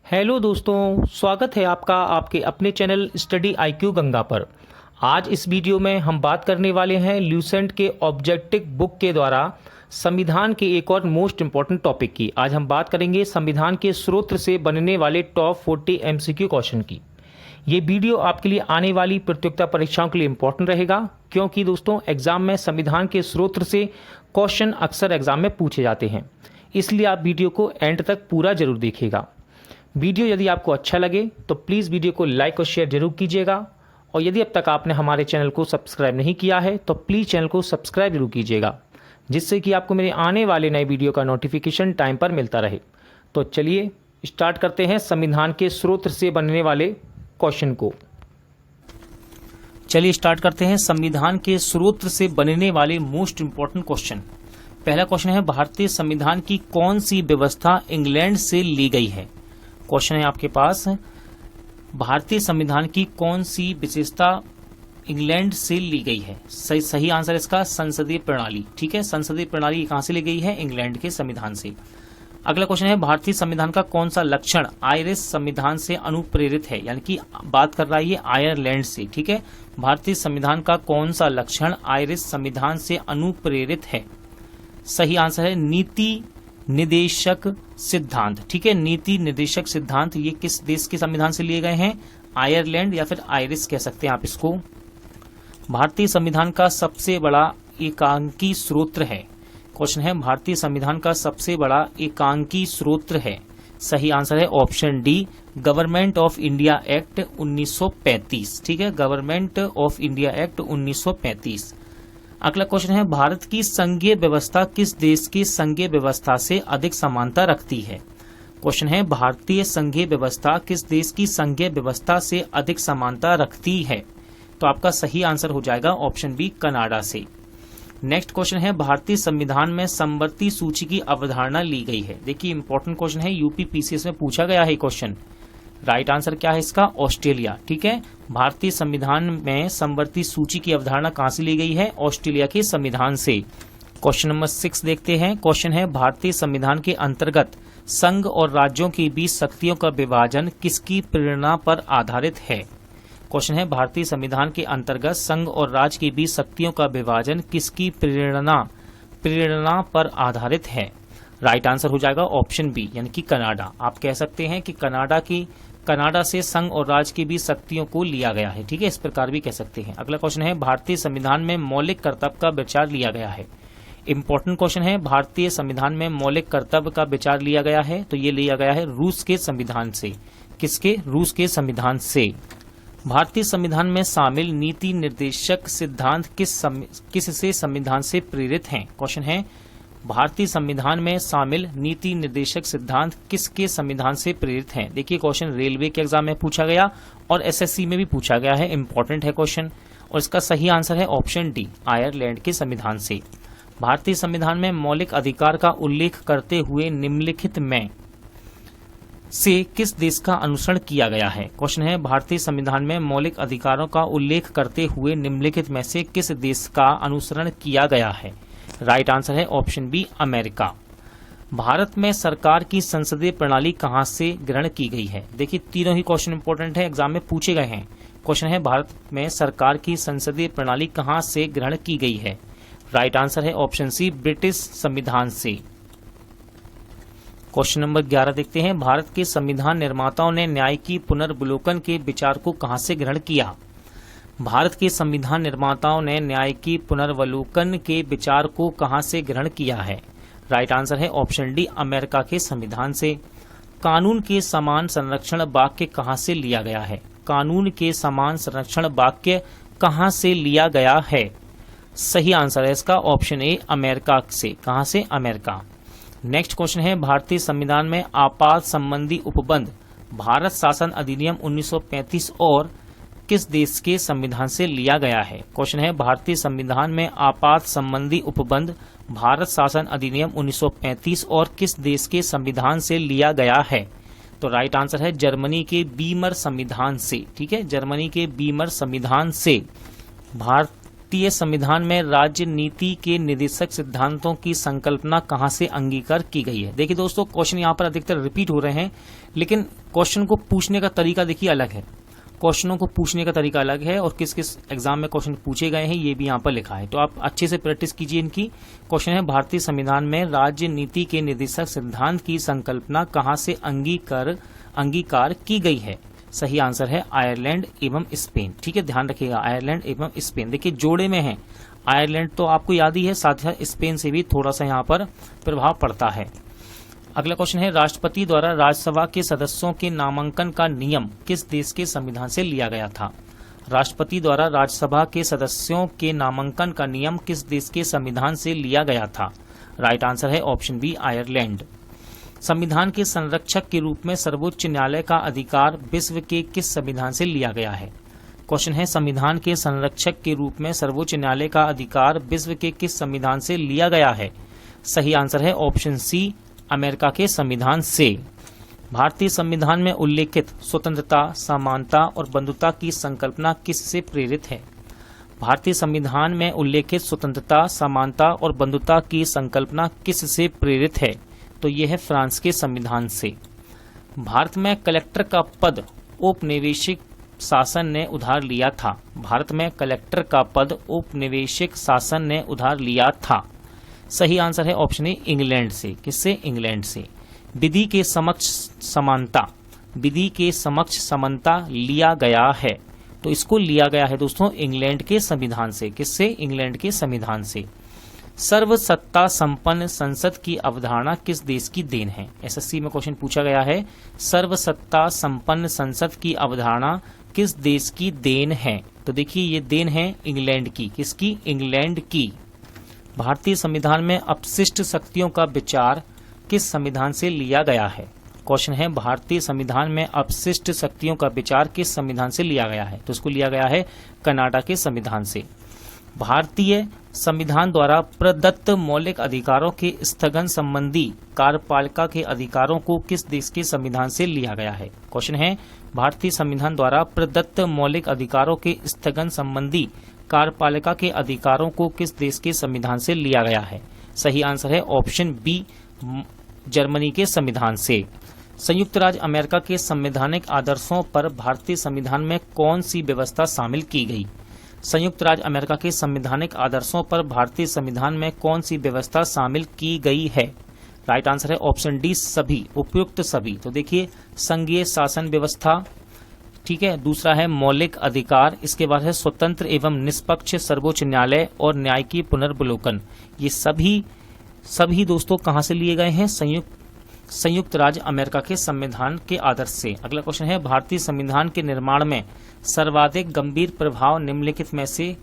Hello दोस्तों, स्वागत है आपका आपके अपने चैनल स्टडी IQ गंगा पर। आज इस वीडियो में हम बात करने वाले हैं ल्यूसेंट के ऑब्जेक्टिव बुक के द्वारा संविधान के एक और मोस्ट इम्पॉर्टेंट टॉपिक की। आज हम बात करेंगे संविधान के स्रोत से बनने वाले टॉप 40 MCQ क्वेश्चन की। ये वीडियो आपके लिए आने वाली प्रतियोगिता परीक्षाओं के लिए इम्पोर्टेंट रहेगा, क्योंकि दोस्तों एग्जाम में संविधान के स्रोत से क्वेश्चन अक्सर एग्जाम में पूछे जाते हैं। इसलिए आप वीडियो को एंड तक पूरा जरूर देखिएगा। वीडियो यदि आपको अच्छा लगे तो प्लीज़ वीडियो को लाइक और शेयर जरूर कीजिएगा, और यदि अब तक आपने हमारे चैनल को सब्सक्राइब नहीं किया है तो प्लीज़ चैनल को सब्सक्राइब जरूर कीजिएगा, जिससे कि आपको मेरे आने वाले नए वीडियो का नोटिफिकेशन टाइम पर मिलता रहे। तो चलिए स्टार्ट करते हैं संविधान के स्रोत से बनने वाले क्वेश्चन को। चलिए स्टार्ट करते हैं संविधान के स्रोत से बनने वाले मोस्ट इंपॉर्टेंट क्वेश्चन। पहला क्वेश्चन है, भारतीय संविधान की कौन सी व्यवस्था इंग्लैंड से ली गई है? क्वेश्चन है आपके पास, भारतीय संविधान की कौन सी विशेषता इंग्लैंड से ली गई है? सही आंसर इसका संसदीय प्रणाली। ठीक है, संसदीय प्रणाली कहां से ली गई है? इंग्लैंड के संविधान से। अगला क्वेश्चन है, भारतीय संविधान का कौन सा लक्षण आयरिश संविधान से अनुप्रेरित है? यानी कि बात कर रहा है ये आयरलैंड से। ठीक है, भारतीय संविधान का कौन सा लक्षण आयरिश संविधान से अनुप्रेरित है? सही आंसर है नीति निदेशक सिद्धांत। ठीक है, नीति निर्देशक सिद्धांत ये किस देश के संविधान से लिए गए हैं? आयरलैंड या फिर आयरिश कह सकते हैं आप इसको। भारतीय संविधान का सबसे बड़ा एकांकी स्रोत है। क्वेश्चन है, भारतीय संविधान का सबसे बड़ा एकांकी स्रोत है। सही आंसर है option D, government of India act 1935। ठीक है, गवर्नमेंट ऑफ इंडिया एक्ट 1935। अगला क्वेश्चन है, भारत की संघीय व्यवस्था किस देश की संघीय व्यवस्था से अधिक समानता रखती है? क्वेश्चन है, भारतीय संघीय व्यवस्था किस देश की संघीय व्यवस्था से अधिक समानता रखती है? तो आपका सही आंसर हो जाएगा ऑप्शन बी, कनाडा से। नेक्स्ट क्वेश्चन है, भारतीय संविधान में समवर्ती सूची की अवधारणा ली गई है। देखिए इंपॉर्टेंट क्वेश्चन है, यूपी PCS में पूछा गया है क्वेश्चन। राइट आंसर क्या है इसका? ऑस्ट्रेलिया। ठीक है, भारतीय संविधान में समवर्ती सूची की अवधारणा कहां से ली गई है? ऑस्ट्रेलिया के संविधान से। क्वेश्चन नंबर 6 देखते हैं। क्वेश्चन है, भारतीय संविधान के अंतर्गत संघ और राज्यों के बीच शक्तियों का विभाजन किसकी प्रेरणा पर आधारित है? क्वेश्चन है, भारतीय संविधान के अंतर्गत संघ और राज्य के बीच शक्तियों का विभाजन किसकी प्रेरणा पर आधारित है? राइट आंसर हो जाएगा ऑप्शन बी, यानी कि कनाडा। आप कह सकते हैं कि कनाडा से संघ और राज्य की भी शक्तियों को लिया गया है। ठीक है, इस प्रकार भी कह सकते हैं। अगला क्वेश्चन है, भारतीय संविधान में मौलिक कर्तव्य का विचार लिया गया है। इंपॉर्टेंट क्वेश्चन है, भारतीय संविधान में मौलिक कर्तव्य का विचार लिया गया है, तो ये लिया गया है रूस के संविधान से। किसके? रूस के संविधान से। भारतीय संविधान में शामिल नीति निर्देशक सिद्धांत किससे संविधान से प्रेरित हैं? क्वेश्चन है, भारतीय संविधान में शामिल नीति निर्देशक सिद्धांत किसके संविधान से प्रेरित हैं? देखिए क्वेश्चन रेलवे के एग्जाम में पूछा गया और SSC में भी पूछा गया है। इंपॉर्टेंट है क्वेश्चन, और इसका सही आंसर है ऑप्शन डी, आयरलैंड के संविधान से। भारतीय संविधान में मौलिक अधिकार का उल्लेख करते हुए निम्नलिखित में से किस देश का अनुसरण किया गया है? क्वेश्चन है, भारतीय संविधान में मौलिक अधिकारों का उल्लेख करते हुए निम्नलिखित में से किस देश का अनुसरण किया गया है? राइट आंसर है ऑप्शन बी, अमेरिका। भारत में सरकार की संसदीय प्रणाली कहां से ग्रहण की गई है? देखिए तीनों ही क्वेश्चन इंपॉर्टेंट है, एग्जाम में पूछे गए हैं। क्वेश्चन है, भारत में सरकार की संसदीय प्रणाली कहां से ग्रहण की गई है? राइट आंसर है ऑप्शन सी, ब्रिटिश संविधान से। क्वेश्चन नंबर 11 देखते हैं, भारत के संविधान निर्माताओं ने न्याय की पुनर्विलोकन के विचार को कहां से ग्रहण किया? भारत के संविधान निर्माताओं ने न्याय की पुनर्वलोकन के विचार को कहां से ग्रहण किया है? राइट आंसर है ऑप्शन डी, अमेरिका के संविधान से। कानून के समान संरक्षण वाक्य कहां से लिया गया है? कानून के समान संरक्षण वाक्य कहां से लिया गया है? सही आंसर है इसका ऑप्शन ए, अमेरिका से। कहां से? अमेरिका। नेक्स्ट क्वेश्चन है, भारतीय संविधान में आपात संबंधी उपबंध भारत शासन अधिनियम 1935 और किस देश के संविधान से लिया गया है? क्वेश्चन है, भारतीय संविधान में आपात संबंधी उपबंध भारत शासन अधिनियम 1935 और किस देश के संविधान से लिया गया है? तो राइट आंसर है जर्मनी के वीमर संविधान से। ठीक है, जर्मनी के वीमर संविधान से भारतीय संविधान में राज्य नीति के निर्देशक सिद्धांतों की संकल्पना कहां से अंगीकार की गई है। देखिए दोस्तों, क्वेश्चन यहाँ पर अधिकतर रिपीट हो रहे हैं, लेकिन क्वेश्चन को पूछने का तरीका देखिए अलग है। क्वेश्चनों को पूछने का तरीका अलग है और किस किस एग्जाम में क्वेश्चन पूछे गए हैं ये भी यहाँ पर लिखा है, तो आप अच्छे से प्रैक्टिस कीजिए इनकी। क्वेश्चन है, भारतीय संविधान में राज्य नीति के निर्देशक सिद्धांत की संकल्पना कहां से अंगीकार की गई है। सही आंसर है आयरलैंड एवं स्पेन। ठीक है, ध्यान रखिएगा, आयरलैंड एवं स्पेन। देखिए जोड़े में है, आयरलैंड तो आपको याद ही है, साथ ही स्पेन से भी थोड़ा सा यहाँ पर प्रभाव पड़ता है। अगला क्वेश्चन है, राष्ट्रपति द्वारा राज्यसभा के सदस्यों के नामांकन का नियम किस देश के संविधान से लिया गया था। राष्ट्रपति द्वारा राज्यसभा के सदस्यों के नामांकन का नियम किस देश के संविधान से लिया गया था। राइट आंसर है ऑप्शन बी, आयरलैंड। संविधान के संरक्षक के रूप में सर्वोच्च न्यायालय का अधिकार विश्व के किस संविधान से लिया गया है। क्वेश्चन है, संविधान के संरक्षक के रूप में सर्वोच्च न्यायालय का अधिकार विश्व के किस संविधान से लिया गया है। सही आंसर है ऑप्शन सी, अमेरिका के संविधान से। भारतीय संविधान में उल्लेखित स्वतंत्रता, समानता और बंधुता की संकल्पना किससे प्रेरित है। भारतीय संविधान में उल्लेखित स्वतंत्रता, समानता और बंधुता की संकल्पना किससे प्रेरित है, तो यह है फ्रांस के संविधान से। भारत में कलेक्टर का पद औपनिवेशिक शासन ने उधार लिया था। भारत में कलेक्टर का पद औपनिवेशिक शासन ने उधार लिया था। सही आंसर है ऑप्शन ए, इंग्लैंड से। किससे? इंग्लैंड से। विधि के समक्ष समानता, विधि के समक्ष समानता लिया गया है, तो इसको लिया गया है दोस्तों इंग्लैंड के संविधान से। किससे? इंग्लैंड के संविधान से। सर्वसत्ता संपन्न संसद की अवधारणा किस देश की देन है। एसएससी में क्वेश्चन पूछा गया है, सर्वसत्ता संपन्न संसद की अवधारणा किस देश की देन है, तो देखिए ये देन है इंग्लैंड की। किसकी? इंग्लैंड की। भारतीय संविधान में अपशिष्ट शक्तियों का विचार किस संविधान से लिया गया है। क्वेश्चन है, भारतीय संविधान में अपशिष्ट शक्तियों का विचार किस संविधान से लिया गया है, तो इसको लिया गया है कनाडा के संविधान से। भारतीय संविधान द्वारा प्रदत्त मौलिक अधिकारों के स्थगन संबंधी कार्यपालिका के अधिकारों को किस देश के संविधान से लिया गया है। क्वेश्चन है, भारतीय संविधान द्वारा प्रदत्त मौलिक अधिकारों के स्थगन संबंधी कार्यपालिका के अधिकारों को किस देश के संविधान से लिया गया है। सही आंसर है ऑप्शन बी, जर्मनी के संविधान से। संयुक्त राज्य अमेरिका के संवैधानिक आदर्शों पर भारतीय संविधान में कौन सी व्यवस्था शामिल की गई। संयुक्त राज्य अमेरिका के संवैधानिक आदर्शों पर भारतीय संविधान में कौन सी व्यवस्था शामिल की गई है। राइट आंसर है ऑप्शन डी, सभी, उपयुक्त सभी। तो देखिए, संघीय शासन व्यवस्था, ठीक है, दूसरा है मौलिक अधिकार, इसके बाद है स्वतंत्र एवं निष्पक्ष सर्वोच्च न्यायालय और न्याय की पुनर्वलोकन। ये सभी दोस्तों कहां से लिए गए हैं? संयुक्त राज्य अमेरिका के संविधान के आदर्श से। अगला क्वेश्चन है, भारतीय संविधान के निर्माण में सर्वाधिक गंभीर प्रभाव निम्नलिखित में से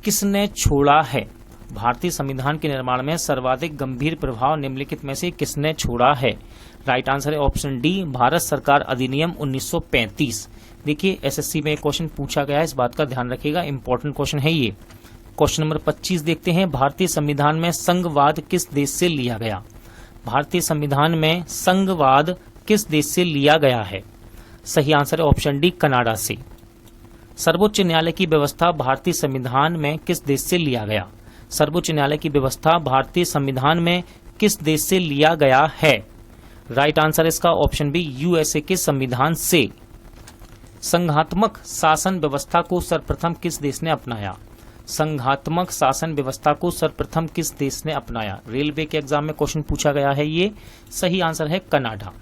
किसने छोड़ा है। भारतीय संविधान के निर्माण में सर्वाधिक गंभीर प्रभाव निम्नलिखित में से किसने छोड़ा है। राइट आंसर है ऑप्शन डी, भारत सरकार अधिनियम 1935। देखिए एसएससी में क्वेश्चन पूछा गया है, इस बात का ध्यान रखिएगा, इंपॉर्टेंट क्वेश्चन है ये। क्वेश्चन नंबर 25 देखते हैं, भारतीय संविधान में संघवाद किस देश से लिया गया। भारतीय संविधान में संघवाद किस देश से लिया गया है। सही आंसर है ऑप्शन डी, कनाडा से। सर्वोच्च न्यायालय की व्यवस्था भारतीय संविधान में किस देश से लिया गया। सर्वोच्च न्यायालय की व्यवस्था भारतीय संविधान में किस देश से लिया गया है। राइट आंसर इसका ऑप्शन बी, यूएसए के संविधान से। संघात्मक शासन व्यवस्था को सर्वप्रथम किस देश ने अपनाया। संघात्मक शासन व्यवस्था को सर्वप्रथम किस देश ने अपनाया। रेलवे के एग्जाम में क्वेश्चन पूछा गया है ये। सही आंसर है कनाडा।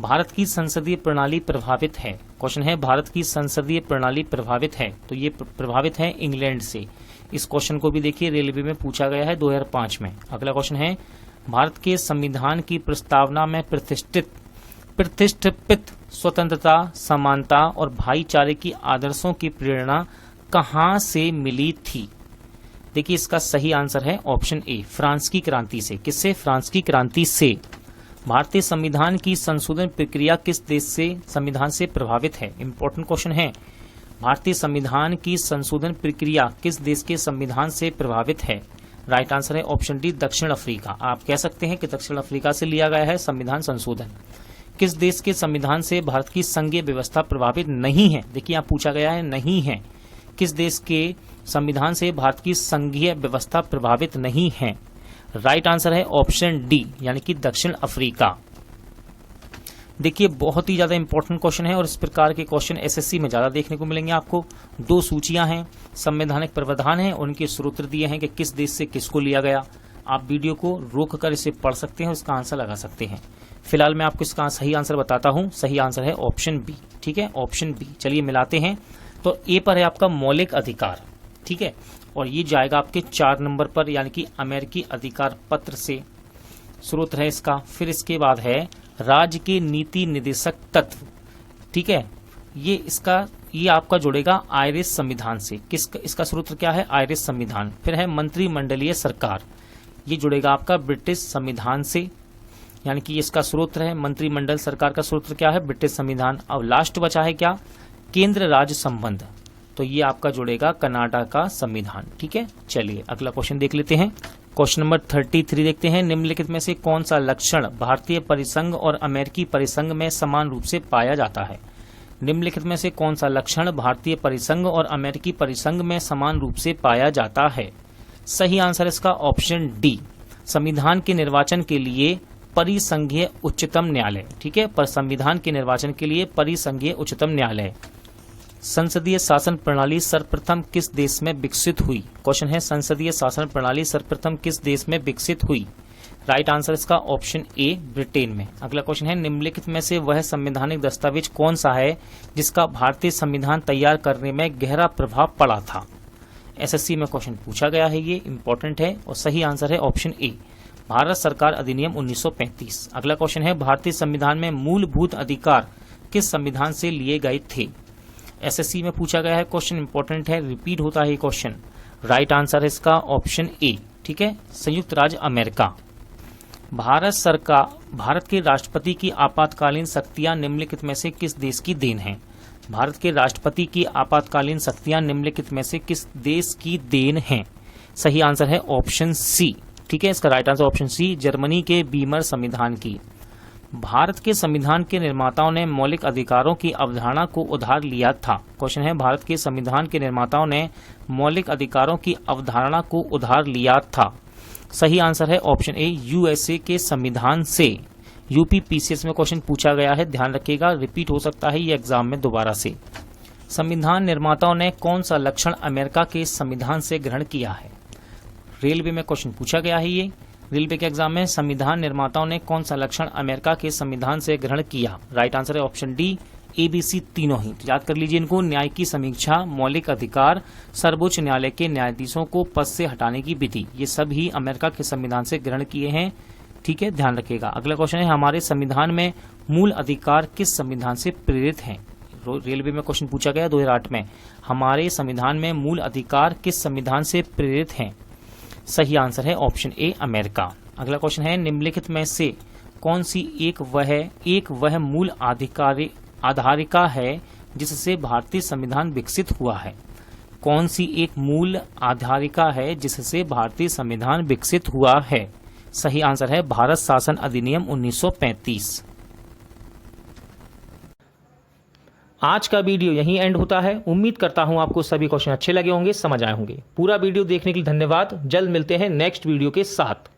भारत की संसदीय प्रणाली प्रभावित है। क्वेश्चन है, भारत की संसदीय प्रणाली प्रभावित है, तो ये प्रभावित है इंग्लैंड से। इस क्वेश्चन को भी देखिए रेलवे में पूछा गया है 2005 में। अगला क्वेश्चन है, भारत के संविधान की प्रस्तावना में प्रतिष्ठित स्वतंत्रता, समानता और भाईचारे की आदर्शों की प्रेरणा कहां से मिली थी। देखिए इसका सही आंसर है ऑप्शन ए, फ्रांस की क्रांति से। किससे? फ्रांस की क्रांति से। भारतीय संविधान की संशोधन प्रक्रिया किस देश से संविधान से प्रभावित है। इंपॉर्टेंट क्वेश्चन है, भारतीय संविधान की संशोधन प्रक्रिया किस देश के संविधान से प्रभावित है। राइट आंसर है ऑप्शन डी, दक्षिण अफ्रीका। आप कह सकते हैं कि दक्षिण अफ्रीका से लिया गया है संविधान संशोधन। किस देश के संविधान से भारत की संघीय व्यवस्था प्रभावित नहीं है। देखिए यहाँ पूछा गया है नहीं है। किस देश के संविधान से भारत की संघीय व्यवस्था प्रभावित नहीं है? राइट आंसर है ऑप्शन डी, यानी कि दक्षिण अफ्रीका। देखिए बहुत ही ज्यादा इंपॉर्टेंट क्वेश्चन है और इस प्रकार के क्वेश्चन एसएससी में ज्यादा देखने को मिलेंगे आपको। 2 सूचियां हैं, संवैधानिक प्रावधान है, उनके सूत्र दिए हैं कि किस देश से किसको लिया गया। आप वीडियो को रोक कर इसे पढ़ सकते हैं, इसका आंसर लगा सकते हैं। फिलहाल मैं आपको इसका सही आंसर बताता हूं। सही आंसर है ऑप्शन बी। ठीक है, ऑप्शन बी। चलिए मिलाते हैं। तो ए पर है आपका मौलिक अधिकार, ठीक है, और ये जाएगा आपके 4 नंबर पर, यानी कि अमेरिकी अधिकार पत्र से स्रोत है इसका। फिर इसके बाद है राज्य के नीति निर्देशक तत्व, ठीक है, ये आपका जुड़ेगा आयरिश संविधान से। इसका सूत्र क्या है? आयरिश संविधान। फिर है मंत्रिमंडलीय सरकार, ये जुड़ेगा आपका ब्रिटिश संविधान से, यानी कि इसका सूत्र है मंत्रिमंडल सरकार का सूत्र क्या है? ब्रिटिश संविधान। अब लास्ट बचा है क्या? केंद्र राज्य संबंध, तो ये आपका जुड़ेगा कनाडा का संविधान। ठीक है, चलिए अगला क्वेश्चन देख लेते हैं। क्वेश्चन नंबर 33 देखते हैं। निम्नलिखित में से कौन सा लक्षण भारतीय परिसंघ और अमेरिकी परिसंघ में समान रूप से पाया जाता है? निम्नलिखित में से कौन सा लक्षण भारतीय परिसंघ और अमेरिकी परिसंघ में समान रूप से पाया जाता है? सही आंसर इसका ऑप्शन डी, संविधान के निर्वाचन के लिए परिसंघीय उच्चतम न्यायालय। ठीक है, पर संविधान के निर्वाचन के लिए परिसंघीय उच्चतम न्यायालय। संसदीय शासन प्रणाली सर्वप्रथम किस देश में विकसित हुई? क्वेश्चन है संसदीय शासन प्रणाली सर्वप्रथम किस देश में विकसित हुई? राइट आंसर इसका ऑप्शन ए, ब्रिटेन में। अगला क्वेश्चन है निम्नलिखित में से वह संवैधानिक दस्तावेज कौन सा है जिसका भारतीय संविधान तैयार करने में गहरा प्रभाव पड़ा था? एसएससी में क्वेश्चन पूछा गया है, ये इंपॉर्टेंट है और सही आंसर है ऑप्शन ए, भारत सरकार अधिनियम 1935। अगला क्वेश्चन है भारतीय संविधान में मूलभूत अधिकार किस संविधान से लिए गए थे? एसएससी में पूछा गया है क्वेश्चन, इंपॉर्टेंट है, रिपीट होता है ये क्वेश्चन। राइट आंसर है इसका ऑप्शन ए, ठीक है, संयुक्त राज्य अमेरिका। भारत के राष्ट्रपति की आपातकालीन शक्तियां निम्नलिखित में से किस देश की देन है? भारत के राष्ट्रपति की आपातकालीन शक्तियां निम्नलिखित में से किस देश की देन है? सही आंसर है ऑप्शन सी, ठीक है, इसका right answer option C, Germany के बीमर संविधान की। भारत के संविधान के निर्माताओं ने मौलिक अधिकारों की अवधारणा को उधार लिया था। क्वेश्चन है भारत के संविधान के निर्माताओं ने मौलिक अधिकारों की अवधारणा को उधार लिया था। सही आंसर है ऑप्शन ए, यूएसए के संविधान से। यूपी पीसीएस में क्वेश्चन पूछा गया है, ध्यान रखिएगा, रिपीट हो सकता है ये एग्जाम में दोबारा से। संविधान निर्माताओं ने कौन सा लक्षण अमेरिका के संविधान से ग्रहण किया है? रेलवे में क्वेश्चन पूछा गया है, ये रेलवे के एग्जाम में संविधान निर्माताओं ने कौन सा लक्षण अमेरिका के संविधान से ग्रहण किया? राइट आंसर है ऑप्शन डी, एबीसी तीनों ही। तो याद कर लीजिए इनको, न्याय की समीक्षा, मौलिक अधिकार, सर्वोच्च न्यायालय के न्यायाधीशों को पद से हटाने की विधि, ये सब ही अमेरिका के संविधान से ग्रहण किए हैं। ठीक है, ध्यान रखिएगा। अगला क्वेश्चन है हमारे संविधान में मूल अधिकार किस संविधान से प्रेरित हैं? रेलवे में क्वेश्चन पूछा गया 2008 में, हमारे संविधान में मूल अधिकार किस संविधान से प्रेरित हैं? सही आंसर है ऑप्शन ए, अमेरिका। अगला क्वेश्चन है निम्नलिखित में से कौन सी एक वह मूल आधारिका है जिससे भारतीय संविधान विकसित हुआ है? कौन सी एक मूल आधारिका है जिससे भारतीय संविधान विकसित हुआ है? सही आंसर है भारत शासन अधिनियम 1935। आज का वीडियो यहीं एंड होता है। उम्मीद करता हूं आपको सभी क्वेश्चन अच्छे लगे होंगे, समझ आए होंगे। पूरा वीडियो देखने के लिए धन्यवाद। जल्द मिलते हैं नेक्स्ट वीडियो के साथ।